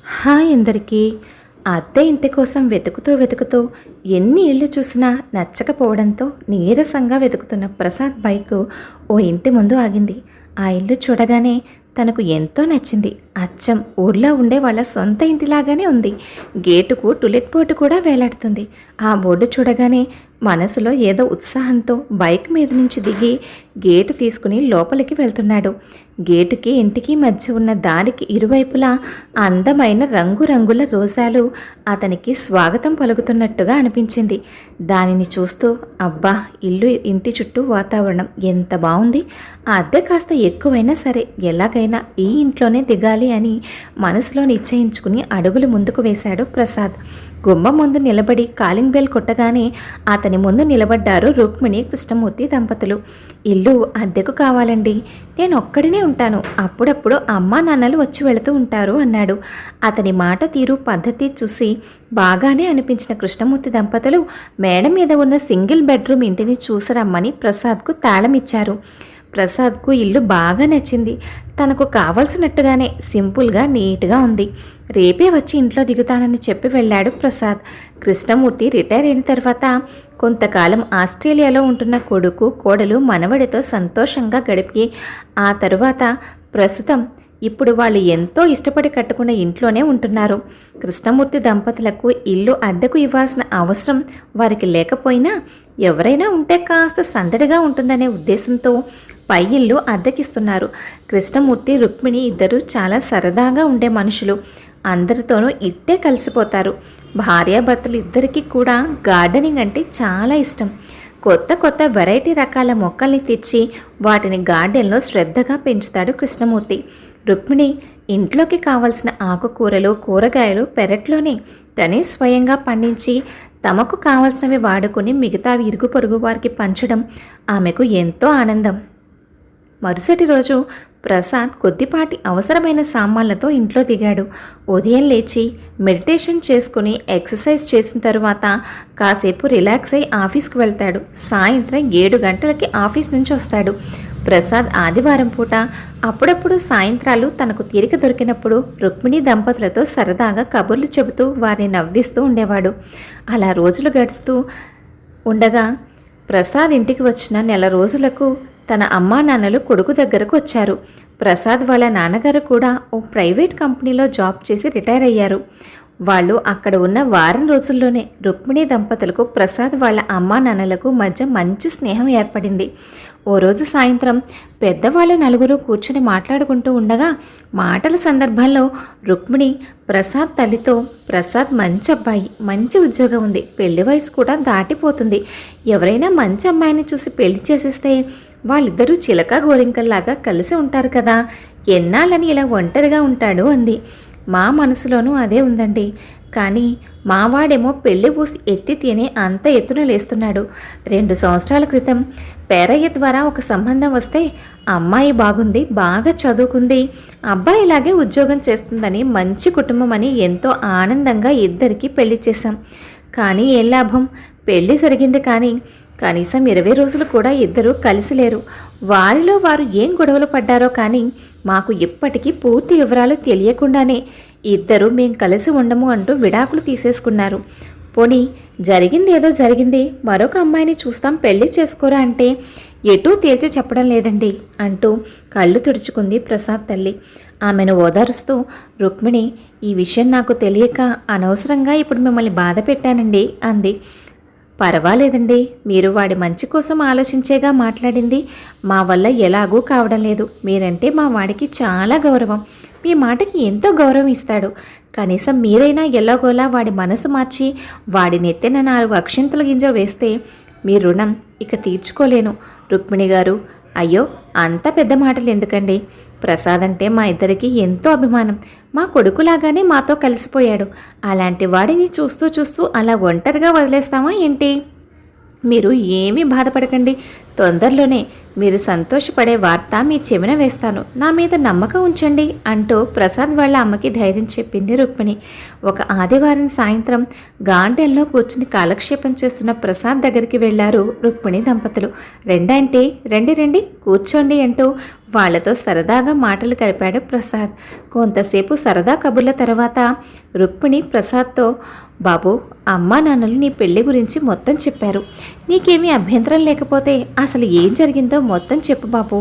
Hi అందరికీ. అద్దె ఇంటి కోసం వెతుకుతూ వెతుకుతూ ఎన్ని ఇళ్ళు చూసినా నచ్చకపోవడంతో నీరసంగా వెతుకుతున్న ప్రసాద్ బైకు ఓ ఇంటి ముందు ఆగింది. ఆ ఇల్లు చూడగానే తనకు ఎంతో నచ్చింది. అచ్చం ఊర్లో ఉండే వాళ్ళ సొంత ఇంటిలాగానే ఉంది. గేటుకు టులెట్ బోర్డు కూడా వేలాడుతుంది. ఆ బోర్డు చూడగానే మనసులో ఏదో ఉత్సాహంతో బైక్ మీద నుంచి దిగి గేటు తీసుకుని లోపలికి వెళ్తున్నాడు. గేటుకి ఇంటికి మధ్య ఉన్న దారికి ఇరువైపులా అందమైన రంగురంగుల రోజాలు అతనికి స్వాగతం పలుకుతున్నట్టుగా అనిపించింది. దానిని చూస్తూ అబ్బా, ఇల్లు ఇంటి చుట్టూ వాతావరణం ఎంత బాగుంది. ఆ అద్దె కాస్త ఎక్కువైనా సరే ఎలాగైనా ఈ ఇంట్లోనే దిగాలి అని మనసులో నిశ్చయించుకుని అడుగులు ముందుకు వేశాడు ప్రసాద్. గుమ్మం ముందు నిలబడి కాలింగ్ బెల్ కొట్టగానే అతని ముందు నిలబడ్డారు రుక్మిణి కృష్ణమూర్తి దంపతులు. ఇల్లు అద్దెకు కావాలండి, నేను ఒక్కడినే ఉంటాను, అప్పుడప్పుడు అమ్మా నాన్నలు వచ్చి వెళుతూ ఉంటారు అన్నాడు. అతని మాట తీరు పద్ధతి చూసి బాగానే అనిపించిన కృష్ణమూర్తి దంపతులు మేడ మీద ఉన్న సింగిల్ బెడ్రూమ్ ఇంటిని చూసరమ్మని ప్రసాద్కు తాళం ఇచ్చారు. ప్రసాద్కు ఇల్లు బాగా నచ్చింది. తనకు కావలసినట్టుగానే సింపుల్గా నీట్గా ఉంది. రేపే వచ్చి ఇంట్లో దిగుతానని చెప్పి వెళ్ళాడు ప్రసాద్. కృష్ణమూర్తి రిటైర్ అయిన తర్వాత కొంతకాలం ఆస్ట్రేలియాలో ఉంటున్న కొడుకు కోడలు మనవడితో సంతోషంగా గడిపి ఆ తరువాత ప్రస్తుతం ఇప్పుడు వాళ్ళు ఎంతో ఇష్టపడి కట్టుకున్న ఇంట్లోనే ఉంటున్నారు. కృష్ణమూర్తి దంపతులకు ఇల్లు అద్దెకు ఇవ్వాల్సిన అవసరం వారికి లేకపోయినా ఎవరైనా ఉంటే కాస్త సందడిగా ఉంటుందనే ఉద్దేశంతో పై ఇల్లు అద్దెకిస్తున్నారు. కృష్ణమూర్తి రుక్మిణి ఇద్దరు చాలా సరదాగా ఉండే మనుషులు. అందరితోనూ ఇట్టే కలిసిపోతారు. భార్యాభర్తలు ఇద్దరికీ కూడా గార్డెనింగ్ అంటే చాలా ఇష్టం. కొత్త కొత్త వెరైటీ రకాల మొక్కల్ని తెచ్చి వాటిని గార్డెన్లో శ్రద్ధగా పెంచుతాడు కృష్ణమూర్తి. రుక్మిణి ఇంట్లోకి కావలసిన ఆకుకూరలు కూరగాయలు పెరట్లోనే తనే స్వయంగా పండించి తమకు కావలసినవి వాడుకుని మిగతావి ఇరుగు పొరుగు వారికి పంచడం ఆమెకు ఎంతో ఆనందం. మరుసటి రోజు ప్రసాద్ కొద్దిపాటి అవసరమైన సామాన్లతో ఇంట్లో దిగాడు. ఉదయం లేచి మెడిటేషన్ చేసుకుని ఎక్సర్సైజ్ చేసిన తరువాత కాసేపు రిలాక్స్ అయి ఆఫీస్కి వెళ్తాడు. సాయంత్రం 7 గంటలకి ఆఫీస్ నుంచి వస్తాడు. ప్రసాద్ ఆదివారం పూట అప్పుడప్పుడు సాయంత్రాలు తనకు తీరిక దొరికినప్పుడు రుక్మిణి దంపతులతో సరదాగా కబుర్లు చెబుతూ వారిని నవ్విస్తూ ఉండేవాడు. అలా రోజులు గడుస్తూ ఉండగా ప్రసాద్ ఇంటికి వచ్చిన నెల రోజులకు తన అమ్మా నాన్నలు కొడుకు దగ్గరకు వచ్చారు. ప్రసాద్ వాళ్ళ నాన్నగారు కూడా ఓ ప్రైవేట్ కంపెనీలో జాబ్ చేసి రిటైర్ అయ్యారు. వాళ్ళు అక్కడ ఉన్న వారం రోజుల్లోనే రుక్మిణి దంపతులకు ప్రసాద్ వాళ్ళ అమ్మా నాన్నలకు మధ్య మంచి స్నేహం ఏర్పడింది. ఓ రోజు సాయంత్రం పెద్దవాళ్ళు నలుగురు కూర్చుని మాట్లాడుకుంటూ ఉండగా మాటల సందర్భంలో రుక్మిణి ప్రసాద్ తల్లితో, ప్రసాద్ మంచి అబ్బాయి, మంచి ఉద్యోగం ఉంది, పెళ్లి వయసు కూడా దాటిపోతుంది, ఎవరైనా మంచి అమ్మాయిని చూసి పెళ్లి చేసేస్తే వాళ్ళిద్దరూ చిలక గోరింకల్లాగా కలిసి ఉంటారు కదా, ఎన్నాళ్ళని ఇలా ఒంటరిగా ఉంటాడు అంది. మా మనసులోనూ అదే ఉందండి, కానీ మావాడేమో పెళ్లి పూసి ఎత్తి తినే అంత ఎత్తున లేస్తున్నాడు. 2 సంవత్సరాల క్రితం పేరయ్య ద్వారా ఒక సంబంధం వస్తే అమ్మాయి బాగుంది, బాగా చదువుకుంది, అబ్బాయి ఇలాగే ఉద్యోగం చేస్తుందని, మంచి కుటుంబం అని ఎంతో ఆనందంగా ఇద్దరికీ పెళ్లి చేశాం. కానీ ఏం లాభం, పెళ్లి జరిగింది కానీ కనీసం 20 రోజులు కూడా ఇద్దరూ కలిసి లేరు. వారిలో వారు ఏం గొడవలు పడ్డారో కానీ మాకు ఇప్పటికీ పూర్తి వివరాలు తెలియకుండానే ఇద్దరు మేం కలిసి ఉండము అంటూ విడాకులు తీసేసుకున్నారు. పోనీ జరిగింది ఏదో జరిగింది, మరొక అమ్మాయిని చూస్తాం, పెళ్లి చేసుకోరా అంటే ఎటూ తేల్చి చెప్పడం లేదండి అంటూ కళ్ళు తుడుచుకుంది ప్రసాద్ తల్లి. ఆమెను ఓదారుస్తూ రుక్మిణి, ఈ విషయం నాకు తెలియక అనవసరంగా ఇప్పుడు మిమ్మల్ని బాధ పెట్టానండి అంది. పర్వాలేదండి, మీరు వాడి మంచి కోసం ఆలోచించేగా మాట్లాడింది, మా వల్ల ఎలాగూ కావడం లేదు, మీరంటే మా వాడికి చాలా గౌరవం, మీ మాటకి ఎంతో గౌరవం ఇస్తాడు, కనీసం మీరైనా ఎలాగోలా వాడి మనసు మార్చి వాడి నెత్తిన 4 అక్షింతల గింజ వేస్తే మీ రుణం ఇక తీర్చుకోలేను. రుక్మిణి గారు, అయ్యో అంత పెద్ద మాటలు ఎందుకండి, ప్రసాద్ అంటే మా ఇద్దరికి ఎంతో అభిమానం, మా కొడుకులాగానే మాతో కలిసిపోయాడు, అలాంటి వాడిని చూస్తూ చూస్తూ అలా ఒంటరిగా వదిలేస్తామా ఏంటి? మీరు ఏమీ బాధపడకండి, తొందరలోనే మీరు సంతోషపడే వార్త మీ చెవిన వేస్తాను, నా మీద నమ్మకం ఉంచండి అంటూ ప్రసాద్ వాళ్ళ అమ్మకి ధైర్యం చెప్పింది రుక్మిణి. ఒక ఆదివారం సాయంత్రం గార్డెన్లో కూర్చుని కాలక్షేపం చేస్తున్న ప్రసాద్ దగ్గరికి వెళ్లారు రుక్మిణి దంపతులు. రండి రండి రండి కూర్చోండి అంటూ వాళ్ళతో సరదాగా మాటలు కలిపాడు ప్రసాద్. కొంతసేపు సరదా కబుర్ల తర్వాత రుక్మిణి ప్రసాద్తో, బాబు, అమ్మా నాన్నలు నీ పెళ్లి గురించి మొత్తం చెప్పారు. నీకేమీ అభ్యంతరం లేకపోతే అసలు ఏం జరిగిందో మొత్తం చెప్పు బాబు.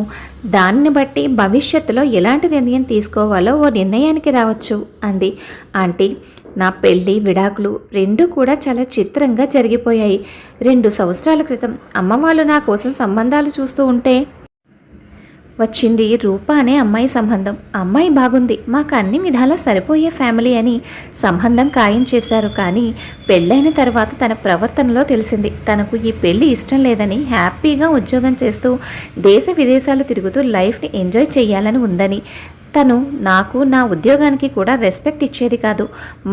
దానిని బట్టి భవిష్యత్తులో ఎలాంటి నిర్ణయం తీసుకోవాలో ఓ నిర్ణయానికి రావచ్చు అంది. ఆంటీ, నా పెళ్ళి విడాకులు రెండూ కూడా చాలా చిత్రంగా జరిగిపోయాయి. 2 సంవత్సరాల క్రితం అమ్మ వాళ్ళు నా కోసం సంబంధాలు చూస్తూ ఉంటే వచ్చింది రూప అనే అమ్మాయి సంబంధం. అమ్మాయి బాగుంది, మాకు అన్ని విధాలా సరిపోయే ఫ్యామిలీ అని సంబంధం ఖాయం చేశారు. కానీ పెళ్ళైన తర్వాత తన ప్రవర్తనలో తెలిసింది తనకు ఈ పెళ్ళి ఇష్టం లేదని, హ్యాపీగా ఉద్యోగం చేస్తూ దేశ విదేశాలు తిరుగుతూ లైఫ్ని ఎంజాయ్ చేయాలని ఉందని. తను నాకు, నా ఉద్యోగానికి కూడా రెస్పెక్ట్ ఇచ్చేది కాదు.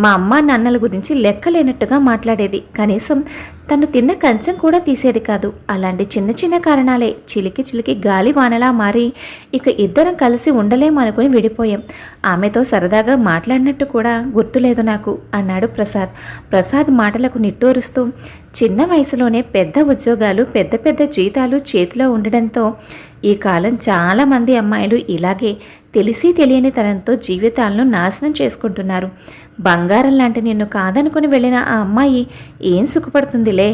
మా అమ్మ నాన్నల గురించి లెక్కలేనట్టుగా మాట్లాడేది. కనీసం తను తిన్న కంచం కూడా తీసేది కాదు. అలాంటి చిన్న చిన్న కారణాలే చిలికి చిలికి గాలి వానలా మారి ఇక ఇద్దరం కలిసి ఉండలేమనుకుని విడిపోయాం. ఆమెతో సరదాగా మాట్లాడినట్టు కూడా గుర్తులేదు నాకు అన్నాడు ప్రసాద్. ప్రసాద్ మాటలకు నిట్టూరుస్తూ, చిన్న వయసులోనే పెద్ద ఉద్యోగాలు, పెద్ద పెద్ద జీతాలు చేతిలో ఉండడంతో ఈ కాలం చాలామంది అమ్మాయిలు ఇలాగే తెలిసి తెలియని తనంతో జీవితాలను నాశనం చేసుకుంటున్నారు. బంగారం లాంటి నిన్ను కాదనుకుని వెళ్ళిన ఆ అమ్మాయి ఏం సుఖపడుతుందిలే,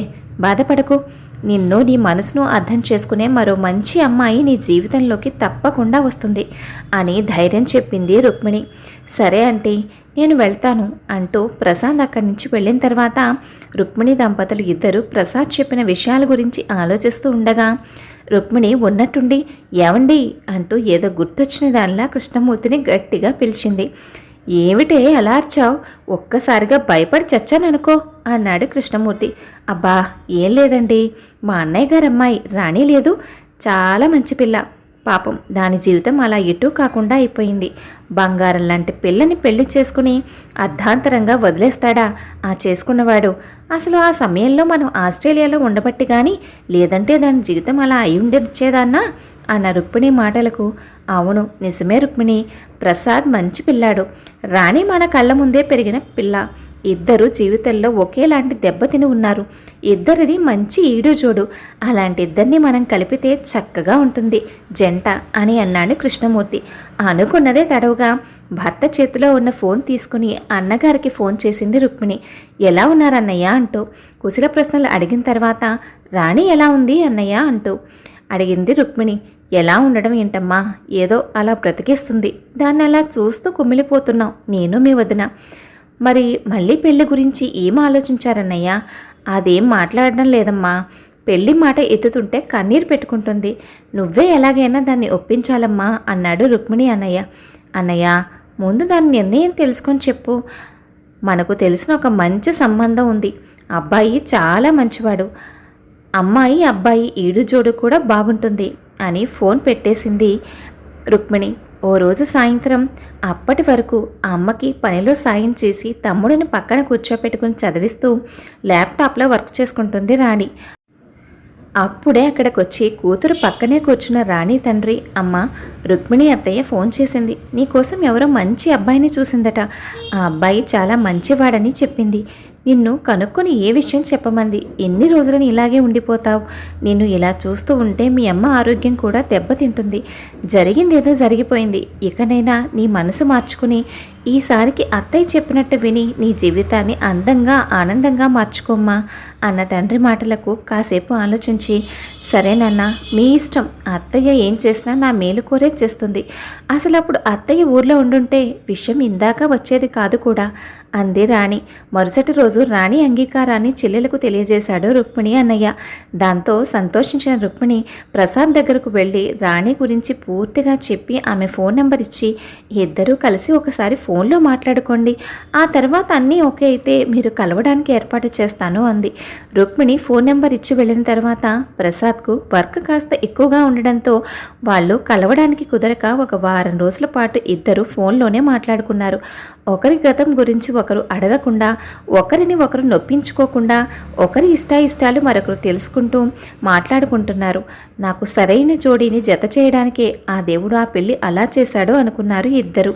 బాధపడకు. నిన్ను, నీ మనసును అర్థం చేసుకునే మరో మంచి అమ్మాయి నీ జీవితంలోకి తప్పకుండా వస్తుంది అని ధైర్యం చెప్పింది రుక్మిణి. సరే ఆంటీ, నేను వెళ్తాను అంటూ ప్రసాద్ అక్కడి నుంచి వెళ్ళిన తర్వాత రుక్మిణి దంపతులు ఇద్దరు ప్రసాద్ చెప్పిన విషయాల గురించి ఆలోచిస్తూ ఉండగా రుక్మిణి ఉన్నట్టుండి, ఏవండి అంటూ ఏదో గుర్తొచ్చిన దానిలా కృష్ణమూర్తిని గట్టిగా పిలిచింది. ఏమిటే అలా అరిచావు? ఒక్కసారిగా భయపడి చచ్చాననుకో అన్నాడు కృష్ణమూర్తి. అబ్బా, ఏం లేదండి, మా అన్నయ్య గారు అమ్మాయి రాణి లేదు, చాలా మంచి పిల్ల. పాపం దాని జీవితం అలా ఎటూ కాకుండా అయిపోయింది. బంగారం లాంటి పిల్లని పెళ్లి చేసుకుని అర్ధాంతరంగా వదిలేస్తాడా ఆ చేసుకున్నవాడు? అసలు ఆ సమయంలో మనం ఆస్ట్రేలియాలో ఉండబట్టి కానీ, లేదంటే దాని జీవితం అలా అయి ఉండొచ్చేదాన్నా అన్న రుక్మిణి మాటలకు, అవును నిజమే రుక్మిణి, ప్రసాద్ మంచి పిల్లాడు. రాణి మన కళ్ళ ముందే పెరిగిన పిల్ల. ఇద్దరు జీవితంలో ఒకేలాంటి దెబ్బతిని ఉన్నారు. ఇద్దరిది మంచి ఈడు జోడు. అలాంటి ఇద్దరిని మనం కలిపితే చక్కగా ఉంటుంది జంట అని అన్నాడు కృష్ణమూర్తి. అనుకున్నదే తడవుగా భర్త చేతిలో ఉన్న ఫోన్ తీసుకుని అన్నగారికి ఫోన్ చేసింది రుక్మిణి. ఎలా ఉన్నారన్నయ్య అంటూ కుశల ప్రశ్నలు అడిగిన తర్వాత, రాణి ఎలా ఉంది అన్నయ్య అంటూ అడిగింది రుక్మిణి. ఎలా ఉండడం ఏంటమ్మా, ఏదో అలా బ్రతికేస్తుంది. దాన్ని అలా చూస్తూ కుమిలిపోతున్నాం నేను, మీ వదిన. మరి మళ్ళీ పెళ్లి గురించి ఏం ఆలోచించారన్నయ్య? అదేం మాట్లాడడం లేదమ్మా. పెళ్లి మాట ఎత్తుతుంటే కన్నీరు పెట్టుకుంటుంది. నువ్వే ఎలాగైనా దాన్ని ఒప్పించాలమ్మా అన్నాడు రుక్మిణి అన్నయ్య. అన్నయ్య, ముందు దాని నిర్ణయం తెలుసుకొని చెప్పు. మనకు తెలిసిన ఒక మంచి సంబంధం ఉంది. అబ్బాయి చాలా మంచివాడు. అమ్మాయి అబ్బాయి ఈడు జోడు కూడా బాగుంటుంది అని ఫోన్ పెట్టేసింది రుక్మిణి. ఓ రోజు సాయంత్రం అప్పటి వరకు అమ్మకి పనిలో సాయం చేసి తమ్ముడిని పక్కన కూర్చోపెట్టుకుని చదివిస్తూ ల్యాప్టాప్లో వర్క్ చేసుకుంటుంది రాణి. అప్పుడే అక్కడికొచ్చి కూతురు పక్కనే కూర్చున్న రాణి తండ్రి, అమ్మ, రుక్మిణి అత్తయ్య ఫోన్ చేసింది. నీకోసం ఎవరో మంచి అబ్బాయిని చూసిందట. ఆ అబ్బాయి చాలా మంచివాడని చెప్పింది. నిన్ను కనుక్కొని ఏ విషయం చెప్పమంది. ఎన్ని రోజులని ఇలాగే ఉండిపోతావు? నిన్ను ఇలా చూస్తూ ఉంటే మీ అమ్మ ఆరోగ్యం కూడా దెబ్బతింటుంది. జరిగిందేదో జరిగిపోయింది. ఇకనైనా నీ మనసు మార్చుకుని ఈసారికి అత్తయ్య చెప్పినట్టు విని నీ జీవితాన్ని అందంగా ఆనందంగా మార్చుకోమ్మా అన్న తండ్రి మాటలకు కాసేపు ఆలోచించి, సరేనన్నా, మీ ఇష్టం. అత్తయ్య ఏం చేసినా నా మేలు కోరే చేస్తుంది. అసలు అప్పుడు అత్తయ్య ఊర్లో ఉండుంటే విషయం ఇందాక వచ్చేది కాదు కూడా అంది రాణి. మరుసటి రోజు రాణి అంగీకారాన్ని చెల్లెలకు తెలియజేశాడు రుక్మిణి అన్నయ్య. దాంతో సంతోషించిన రుక్మిణి ప్రసాద్ దగ్గరకు వెళ్ళి రాణి గురించి పూర్తిగా చెప్పి ఆమె ఫోన్ నెంబర్ ఇచ్చి, ఇద్దరూ కలిసి ఒకసారి ఫోన్లో మాట్లాడుకోండి, ఆ తర్వాత అన్నీ ఓకే అయితే మీరు కలవడానికి ఏర్పాటు చేస్తాను అంది. రుక్మిణి ఫోన్ నెంబర్ ఇచ్చి వెళ్ళిన తర్వాత ప్రసాద్కు వర్క్ కాస్త ఎక్కువగా ఉండడంతో వాళ్ళు కలవడానికి కుదరక ఒక వారం రోజుల పాటు ఇద్దరు ఫోన్లోనే మాట్లాడుకున్నారు. ఒకరి గతం గురించి ఒకరు అడగకుండా, ఒకరిని ఒకరు నొప్పించుకోకుండా, ఒకరి ఇష్టాయిష్టాలు మరొకరు తెలుసుకుంటూ మాట్లాడుకుంటున్నారు. నాకు సరైన జోడీని జత చేయడానికే ఆ దేవుడు ఆ పెళ్లి అలా చేశాడు అనుకున్నారు ఇద్దరు.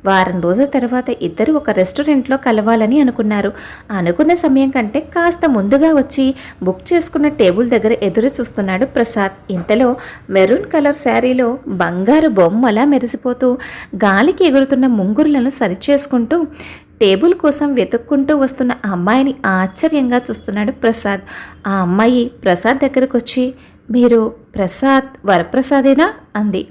వారం రోజుల తర్వాత ఇద్దరు ఒక రెస్టారెంట్లో కలవాలని అనుకున్నారు. అనుకున్న సమయం కంటే కాస్త ముందుగా వచ్చి బుక్ చేసుకున్న టేబుల్ దగ్గర ఎదురు చూస్తున్నాడు ప్రసాద్. ఇంతలో మెరూన్ కలర్ శారీలో బంగారు బొమ్మలా మెరిసిపోతూ గాలికి ఎగురుతున్న ముంగురులను సరిచేసుకుంటూ టేబుల్ కోసం వెతుక్కుంటూ వస్తున్న అమ్మాయిని ఆశ్చర్యంగా చూస్తున్నాడు ప్రసాద్. ఆ అమ్మాయి ప్రసాద్ దగ్గరకు వచ్చి, మీరు ప్రసాద్ వరప్రసాదేనా అంది.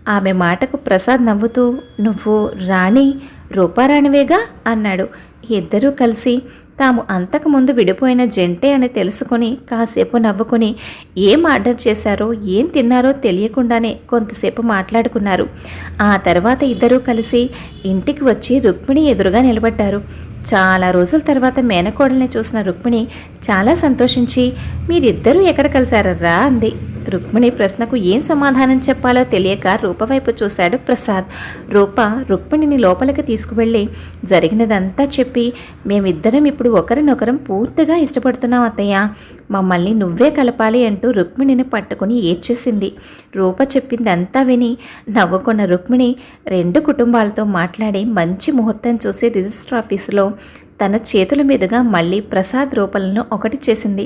ఆమె మాటకు ప్రసాద్ నవ్వుతూ, నువ్వు రాణి రూపారాణివేగా అన్నాడు. ఇద్దరూ కలిసి తాము అంతకుముందు విడిపోయిన జంటే అని తెలుసుకొని కాసేపు నవ్వుకొని ఏం ఆర్డర్ చేశారో ఏం తిన్నారో తెలియకుండానే కొంతసేపు మాట్లాడుకున్నారు. ఆ తర్వాత ఇద్దరూ కలిసి ఇంటికి వచ్చి రుక్మిణి ఎదురుగా నిలబడ్డారు. చాలా రోజుల తర్వాత మేనకోడల్ని చూసిన రుక్మిణి చాలా సంతోషించి, మీరిద్దరూ ఎక్కడ కలిశారర్రా అంది. రుక్మిణి ప్రశ్నకు ఏం సమాధానం చెప్పాలో తెలియక రూప వైపు చూశాడు ప్రసాద్. రూప రుక్మిణిని లోపలికి తీసుకువెళ్ళి జరిగినదంతా చెప్పి, మేమిద్దరం ఇప్పుడు ఒకరినొకరం పూర్తిగా ఇష్టపడుతున్నాం అత్తయ్య, మమ్మల్ని నువ్వే కలపాలి అంటూ రుక్మిణిని పట్టుకుని ఏడ్చేసింది. రూప చెప్పిందంతా విని నవ్వుకున్న రుక్మిణి రెండు కుటుంబాలతో మాట్లాడి మంచి ముహూర్తం చూసి రిజిస్టర్ ఆఫీసులో తన చేతుల మీదుగా మళ్ళీ ప్రసాద్ రూపలను ఒకటి చేసింది.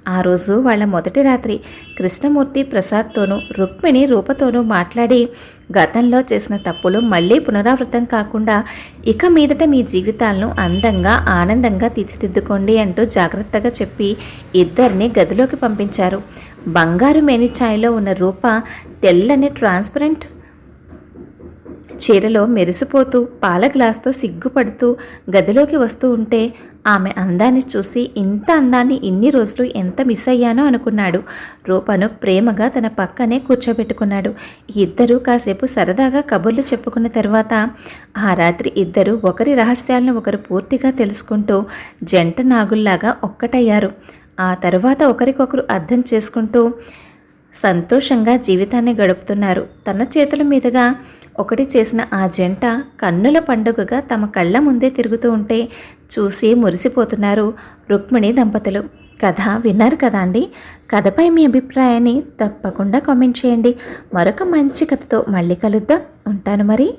ఆ రోజు వాళ్ళ మొదటి రాత్రి కృష్ణమూర్తి ప్రసాద్తోనూ రుక్మిణి రూపతోనూ మాట్లాడి, గతంలో చేసిన తప్పులు మళ్ళీ పునరావృతం కాకుండా ఇక మీదట మీ జీవితాలను అందంగా ఆనందంగా తీర్చిదిద్దుకోండి అంటూ జాగ్రత్తగా చెప్పి ఇద్దరిని గదిలోకి పంపించారు. బంగారు మేనిఛాయలో ఉన్న రూప తెల్లని ట్రాన్స్పరెంట్ చీరలో మెరిసిపోతూ పాల గ్లాస్తో సిగ్గుపడుతూ గదిలోకి వస్తూ ఉంటే ఆమె అందాన్ని చూసి ఇంత అందాన్ని ఇన్ని రోజులు ఎంత మిస్ అయ్యానో అనుకున్నాడు. రూపను ప్రేమగా తన పక్కనే కూర్చోబెట్టుకున్నాడు. ఇద్దరూ కాసేపు సరదాగా కబుర్లు చెప్పుకున్న తర్వాత ఆ రాత్రి ఇద్దరు ఒకరి రహస్యాలను ఒకరు పూర్తిగా తెలుసుకుంటూ జంట నాగుల్లాగా ఒక్కటయ్యారు. ఆ తర్వాత ఒకరికొకరు అర్థం చేసుకుంటూ సంతోషంగా జీవితాన్ని గడుపుతున్నారు. తన చేతుల మీదుగా ఒకటి చేసిన ఆ జంట కన్నుల పండుగగా తమ కళ్ళ ముందే తిరుగుతూ ఉంటే చూసి మురిసిపోతున్నారు రుక్మిణి దంపతులు. కథ విన్నారు కదా అండి. కథపై మీ అభిప్రాయాన్ని తప్పకుండా కామెంట్ చేయండి. మరొక మంచి కథతో మళ్ళీ కలుద్దాం. ఉంటాను మరి.